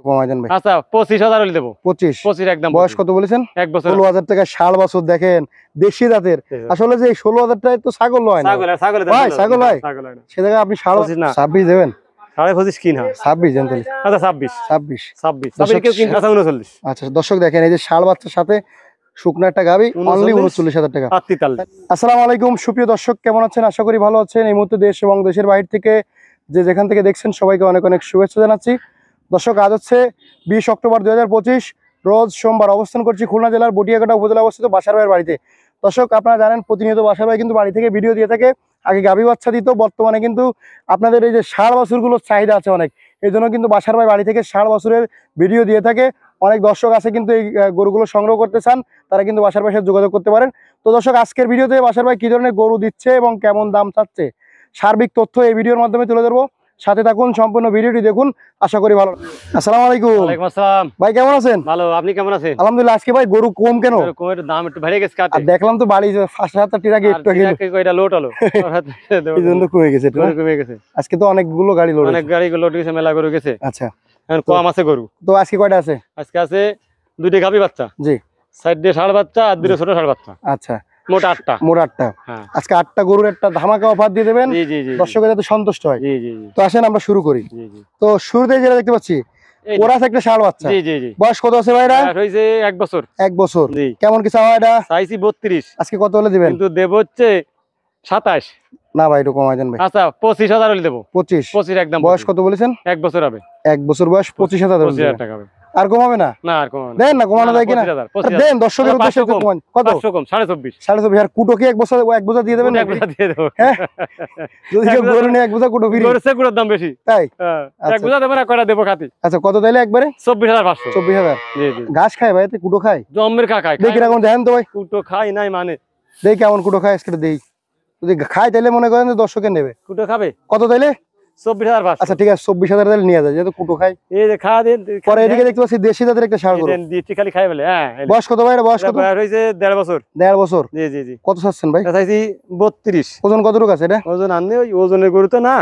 কমাই দেন ভাই। আচ্ছা 25,000 হলে দেবো। 25 একদম। বয়স কত বলেছেন? 1 বছর। 16,000 টাকা 60 বছর দেখেন দেশি জাতের। আসলে যে 16,000 টাকায় তো ছাগল হয় না ভাই, ছাগল হয় সে জায়গায় আপনি 26 দেবেন। 25.5 কিনা 26 দেন তাহলে। আচ্ছা 26 দর্শক কেউ কিনতে আছে 39। আচ্ছা দর্শক দেখেন এই যে ষাঁড় বাচ্চার সাথে শুকনো একটা গাবি অনলি 39,000 টাকা। আসসালামু আলাইকুম সুপ্রিয় দর্শক, কেমন আছেন? আশা করি ভালো আছেন। এই মুহূর্তে দেশ এবং দেশের বাইরে থেকে যে যেখান থেকে দেখছেন সবাইকে অনেক অনেক শুভেচ্ছা জানাচ্ছি। দর্শক আজ হচ্ছে 20 অক্টোবর 2025 রোজ সোমবার। অবস্থান করছি খুলনা জেলার বটিয়াঘাটা উপজেলা অবস্থিত বাসার ভাইয়ের বাড়িতে। দর্শক আপনারা জানেন প্রতিনিয়ত বাসার ভাই কিন্তু বাড়ি থেকে ভিডিও দিয়ে থাকে। আগে গাভী বাচ্চা দিত, বর্তমানে কিন্তু আপনাদের এই যে ষাঁড় বাছুরগুলোর চাহিদা আছে অনেক, এই জন্য কিন্তু বাসার ভাই বাড়ি থেকে ষাঁড় বাছুরের ভিডিও দিয়ে থাকে। অনেক দর্শক আছে কিন্তু এই গরুগুলো সংগ্রহ করতে চান, তারা কিন্তু বাসার ভাইয়ের সাথে যোগাযোগ করতে পারেন। তো দর্শক আজকের ভিডিওতে বাসার ভাই কি ধরনের গরু দিচ্ছে এবং কেমন দাম চাচ্ছে সার্বিক তথ্য এই ভিডিওর মাধ্যমে তুলে ধরবো। সাথে থাকুন, সম্পূর্ণ ভিডিওটি দেখুন, আশা করি ভালো। আসসালামু আলাইকুম। ওয়ালাইকুম আসসালাম ভাই, কেমন আছেন? ভালো, আপনি কেমন আছেন? আলহামদুলিল্লাহ। আজকে ভাই গরু কম কেন? এর দাম একটু বেড়ে গেছে আর দেখলাম তো বাড়ি 5-7 টাকা একটু এটা লোড হলো এই জন্য কমে গেছে। কমে গেছে আজকে তো অনেকগুলো গাড়ি লোড, অনেক গাড়ি লোড গেছে, মেলা গরু গেছে। আচ্ছা এখন কম আছে গরু। তো আজকে কয়টা আছে? আজকে আছে 2টি গাভী বাচ্চা, জি, সাইড দিয়ে ষাঁড় বাচ্চা আর 2টো ছোট ষাঁড় বাচ্চা। আচ্ছা, মোট 8টা। হ্যাঁ, আজকে 8টা গরুর একটা ধামাকা অফার দিয়ে দেবেন, দর্শকের যাতে সন্তুষ্ট হয়। তো আসেন আমরা শুরু করি। তো শুরুতে যেটা দেখতে পাচ্ছি ওরা একটা ষাঁড় বাচ্চা। বয়স কত আছে ভাইরা? হইছে 1 বছর। 1 বছর। কেমন কি চাওয়া এটা? চাইছি 32। আজকে কত হলে দিবেন? কিন্তু দেব হচ্ছে 27। না ভাই, একটু কমাই দেন ভাই। আচ্ছা 25,000 হলে দেবো। 25 একদম। বয়স কত বলেছেন? 1 বছর হবে। 1 বছর বয়স, 25,000 টাকা হবে। আর কমাবে না? না আর কমাবে না। দেন না, কমানো যায় কিনা দেন, দর্শকের উদ্দেশ্যে কমান। কত? 24.5 আর কুটো কি 1 বছর 1 বোঝা দিয়ে দেবেন? 1 বোঝা দিয়ে দেব। হ্যাঁ, যদি কেউ গরু নিয়ে 1 বোঝা কুটো ফ্রি। গরুর দাম বেশি তাই? 1 বোঝা দেব না, কয়টা দেব খাতি। আচ্ছা কত তাইলে একবারে? 24,500। 24,000। জি জি। ঘাস খায় ভাই, এতে কুটো খায়? জম্মের খায়। দেখি রাখুন, দেখেন তো ভাই। কুটো খাই নাই মানে দেখি কেমন কুটো খায় আজকে দেই। যদি খায় তাইলে মনে করেন যে দর্শকের নেবে। কুটো খাবে কত তাইলে? 24,500। আচ্ছা ঠিক আছে, 24,000 তাইলে নিয়ে যায়, যেহেতু কুটো খায়। এই যে খা দেন। পরে এদিকে দেখতে পাচ্ছি দেশি জাতের একটা ষাঁড় গরু। দিচ্ছি খালি খাই বলে। হ্যাঁ। বয়স কত ভাই? বয়স কত? হইছে 1.5 বছর। 1.5 বছর। জি জি জি। কত চাচ্ছেন ভাই? চাইছি 32। ওজন কতটুকু আছে এটা? ওজন আনলে ওই ওজনের গরু তো না,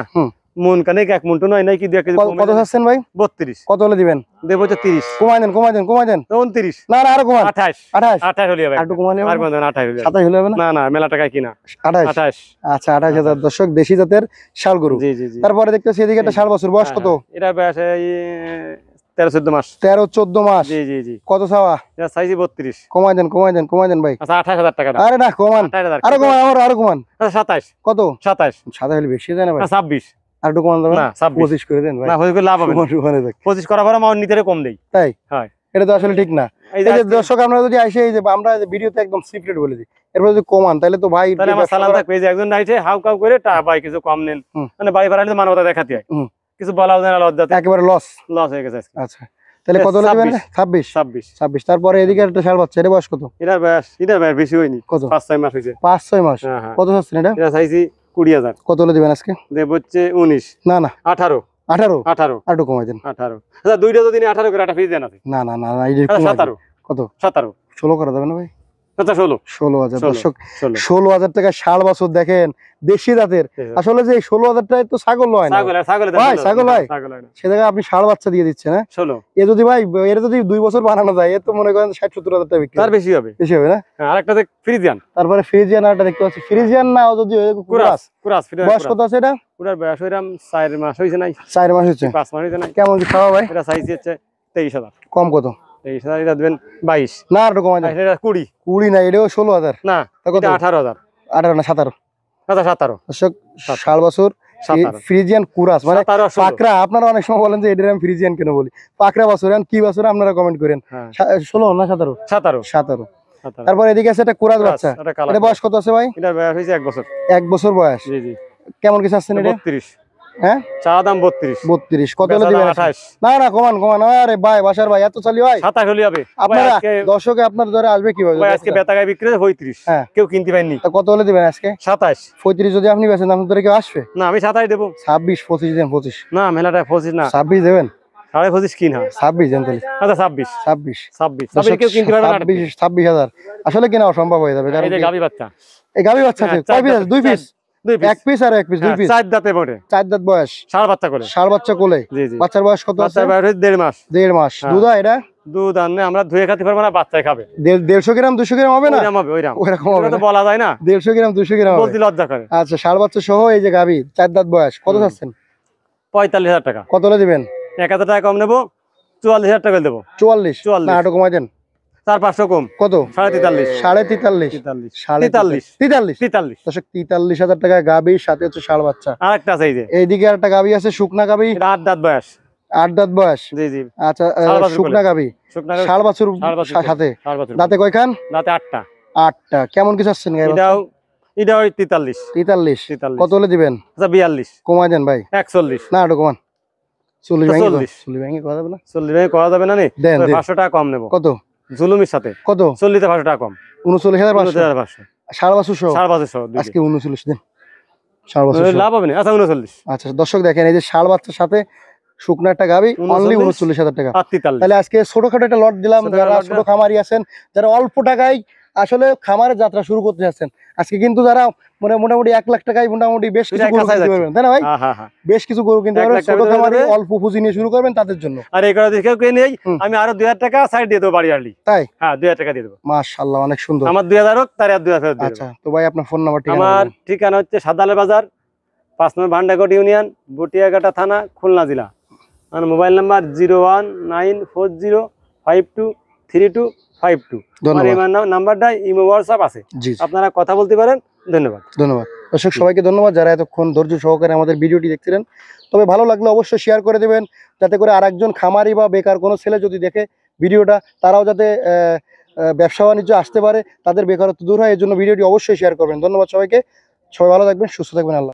মন কানে 1 মন তো নয় নাই কি 2 কেজি। কত চাচ্ছেন ভাই? 32। কত হলে দিবেন? দেব হচ্ছে 30। কমাই দেন 29। না না, আরো কমান। 28 হলে হবে। আর একটু কমালে আর কোন 28 হলে 27 হলে হবে না? না না, মেলা টাকায় কিনা 28। আচ্ছা 28,000 দর্শক, দেশি জাতের ষাঁড় গরু। জি জি জি। তারপরে দেখতেছি এদিকে একটা ষাঁড় বছর। বয়স কত? এটা বয়স 13-14 মাস। 13-14 মাস। জি জি জি। কত চাওয়া? এটা চাইছি 32। কমাই দেন ভাই। আচ্ছা 28,000 টাকা দাম। আরে না, কমান। 28,000। আরো কমান, আরো কমান। আচ্ছা 27। কত? 27 হলে বেশি যায় না ভাই? 26। আর একটু কমান দেবেন না 26 করে দেন ভাই। না, হয়ে গেলে লাভ হবে না। 25 করার পরে আমার নিতে কম দেই। তাই? হ্যাঁ, এটা তো আসলে ঠিক না। এই যে দর্শক আমরা যদি আইসে এই যে আমরা ভিডিওতে একদম সিক্রেট বলে দিই, এরপর যদি কমান তাহলে তো ভাই তাহলে আমার সালাম থাকবে। এই যে একজন আইছে হাউ কাউ করে টা ভাই কিছু কম নেন, মানে বাড়ি ভাড়া মানবতা দেখাতে হয়, কিছু বলাও যায় না, লজ্জাতে একেবারে লস হয়ে গেছে। আচ্ছা তাহলে কত দিবেন? 26। তারপরে এদিকে একটা ষাঁড় বাচ্চা, এর বয়স কত? এটার বয়স বেশি হয়নি, কত? 5-6 মাস হইছে। 5-6 মাস। কত চাচ্ছেন এটা? এটা চাইছি 20,000। কত হলে দিবেন আজকে? দেব হচ্ছে 19। না না, 18। আর একটু কমাই দেন। 18। আচ্ছা দুইটা যদি 18 করে একটা ফ্রি দেন আছে। না না না, এই যে 17। কত? 17। 16 করে দেবেন না ভাই? আচ্ছা 16,000 দর্শক, 16,000 টাকা ষাঁড় বাছুর দেখেন দেশি জাতের। আসলে যে 16,000 টাকায় তো ছাগল হয় না ভাই, ছাগল হয় সে জায়গায় আপনি ষাঁড় বাচ্চা দিয়ে দিচ্ছেন। হ্যাঁ 16। এ যদি ভাই এর যদি 2 বছর বানানো যায়, এ তো মনে করেন 60-70,000 টাকা বিক্রি। তার বেশি হবে না? আরেকটা দেখ ফ্রিজিয়ান। তারপরে ফ্রিজিয়ান আরেকটা দেখতে পাচ্ছি, ফ্রিজিয়ান না যদি কুরাস। বয়স কত আছে এটা? পুরার বয়স হইরাম 4 মাস হইছে নাই। 4 মাস হচ্ছে, 5 মাস হইছে নাই। কেমন কি খাওয়া ভাই? এটা সাইজ হচ্ছে 23,000। কম কত? 23,000। এটা দিবেন 22। না আর কমাই দেন। এটা 20 না, এটাও 16,000 না, এটা 18,000। 18 না 17। আচ্ছা 17 দর্শক, ষাঁড় বাছুর ফ্রিজিয়ান কুরাস মানে পাকড়া। আপনারা অনেক সময় বলেন যে এটার আমি ফ্রিজিয়ান কেন বলি, পাকড়া বাছুর কি বাছুর আপনারা কমেন্ট করেন। 16 না 17? 17। তারপর এদিকে আছে একটা কুরাস বাচ্চা, এটা বয়স কত আছে ভাই? এটার বয়স হইছে 1 বছর। 1 বছর বয়স। জি জি। কেমন কি চাচ্ছেন এটা? 32। হ্যাঁ, চা দাম 32। কত হলে দিবেন? 28। না না, কমান। আরে ভাই, বাসার ভাই এত চালি হয়? 27 হলে হবে। আপনারা দর্শকে আপনার ধরে আসবে কি ভাই? আজকে বেতাগায় বিক্রি হচ্ছে 35। হ্যাঁ, কেউ কিনতে পারেনি। তা কত হলে দিবেন আজকে? 27। 35 যদি আপনি বেচেন, আপনার ধরে কেউ আসবে? না, আমি 27 দেব। 26-25 দেন। 25 না, মেলাটা 25 না, 26 দেবেন। 25.5 কিনা 26 দেন তাহলে। আচ্ছা 26 কেউ কিনতে পারবে না। 26,000 আসলে কিনা অসম্ভব হয়ে যাবে, কারণ এই যে গাবি বাচ্চা। এই গাবি বাচ্চা আছে কয় পিস? 2 পিস। 2 পিস এক পিস আর এক পিস, দুই পিস, 4 দাঁতে বটে, 4 দাঁত বয়স, ষাঁড় বাচ্চা করে। ষাঁড় বাচ্চা কোলে। জি জি, বাচ্চার বয়স কত আছে? বাচ্চার বয়স 1.5 মাস। 1.5 মাস। হ্যাঁ। দুধ হয় এটা? দুধ আনলে আমরা ধুয়ে খাতে পারবো না, বাচ্চায় খাবে। 150 গ্রাম 200 গ্রাম হবে না? ওইরকম হবে, ওইরকম ওইরকম হবে এটা তো না। বলা যায় না, 150 গ্রাম 200 গ্রাম হবে। বলতে লজ্জা করে। আচ্ছা, ষাঁড় বাচ্চা সহ এই যে গাভী, 4 দাঁত বয়স, কত চাচ্ছেন? 45,000 টাকা। কত হলে দিবেন? 1,000 টাকা কম নেবো, 44,000 টাকা দেবো। 44? 44। না, আরো কমাই দেন। 4-500 কম। কত? 43.5। 43.5? 43। 43? 43। দর্শক, 43,000 টাকা গাভীর সাথে হচ্ছে ষাঁড় বাচ্চা। আরেকটা আছে এই যে, এইদিকে একটা গাভী আছে, শুকনা গাভী, এটা 8 দাঁত বয়স। 8 দাঁত বয়স। জি জি, আচ্ছা, ষাঁড় বাছুর শুকনা কোলে। গাভী, শুকনা ষাঁড় বাছুর ষাঁড় বাছুর সাথে। ষাঁড় বাছুর দাঁতে কয়খান? দাঁতে 8টা। 8টা। কেমন কিছু আসছেন গাভী? এটাও 43। 43? 43। কত হলে দিবেন? আচ্ছা 42। কমাই দেন ভাই। 41। না, একটু কমান। 40 ভেঙে 40 ভেঙে কথা যাবে না? 40 করা যাবে না নি? দেন, দেন। 500 টাকা কম নেবো কত? জুলুমির সাথে। কত? 40 500 টাকা কম। 39,500? 39,500। ষাঁড় বাছুর সহ? ষাঁড় বাছুর সহ দুইটা। আজকে 39 দেন। ষাঁড় বাছুর সহ। লাভ হবে না। আচ্ছা 39। আচ্ছা দর্শক, দেখেন এই যে ষাঁড় বাচ্চার সাথে শুকনা একটা গাভী, অনলি 39,000 টাকা। 43। তাহলে আজকে ছোটখাটো একটা লট দিলাম। ছোটখাটো যারা লট ছোট দিলাম। খামারি আছেন, যারা অল্প টাকায় আসলে খামারের যাত্রা শুরু করতে যাচ্ছেন, আজকে কিন্তু যারা মোটামুটি 1 লাখ টাকায় মোটামুটি বেশ কিছু গরু কিনতে পারবেন, তাই না ভাই? হ্যাঁ হ্যাঁ হ্যাঁ। বেশ কিছু গরু কিনতে 1 পারবেন। লাখ টাকার ছোট ভিতরে খামারি দেবে। অল্প পুঁজি নিয়ে শুরু করবেন তাদের জন্য। আর এই করে দেখে কেউ নেই, হুম। আমি আরো 2,000 টাকা সাইড দিয়ে দেবো বাড়ি আনলি। তাই? হ্যাঁ 2,000 টাকা দিয়ে দেবো। মাশাআল্লাহ, অনেক সুন্দর। আমার 2,000 হোক, তার আর 2,000 ফেরত দিয়ে আচ্ছা, দেবো। তো ভাই আপনার ফোন নাম্বার ঠিকানা আমার বলবেন। ঠিকানা হচ্ছে সাদালে বাজার, 5 নম্বর ভান্ডারকোট ইউনিয়ন, বটিয়াঘাটা থানা, খুলনা জেলা। আমার মোবাইল নাম্বার 01952323252। আমার এই ধন্যবাদ। নাম্বারটা ইমো হোয়াটসঅ্যাপ আছে, জি জি, আপনারা কথা বলতে পারেন। ধন্যবাদ। ধন্যবাদ। দর্শক সবাইকে ধন্যবাদ যারা এতক্ষণ ধৈর্য সহকারে আমাদের ভিডিওটি দেখছিলেন। তবে ভালো লাগলে অবশ্যই শেয়ার করে দেবেন, যাতে করে আরেকজন খামারি বা বেকার কোনো ছেলে যদি দেখে ভিডিওটা, তারাও যাতে ব্যবসা বাণিজ্য আসতে পারে, তাদের বেকারত্ব দূর হয়। এই জন্য ভিডিওটি অবশ্যই শেয়ার করবেন। ধন্যবাদ সবাইকে। সবাই ভালো থাকবেন, সুস্থ থাকবেন। আল্লাহ।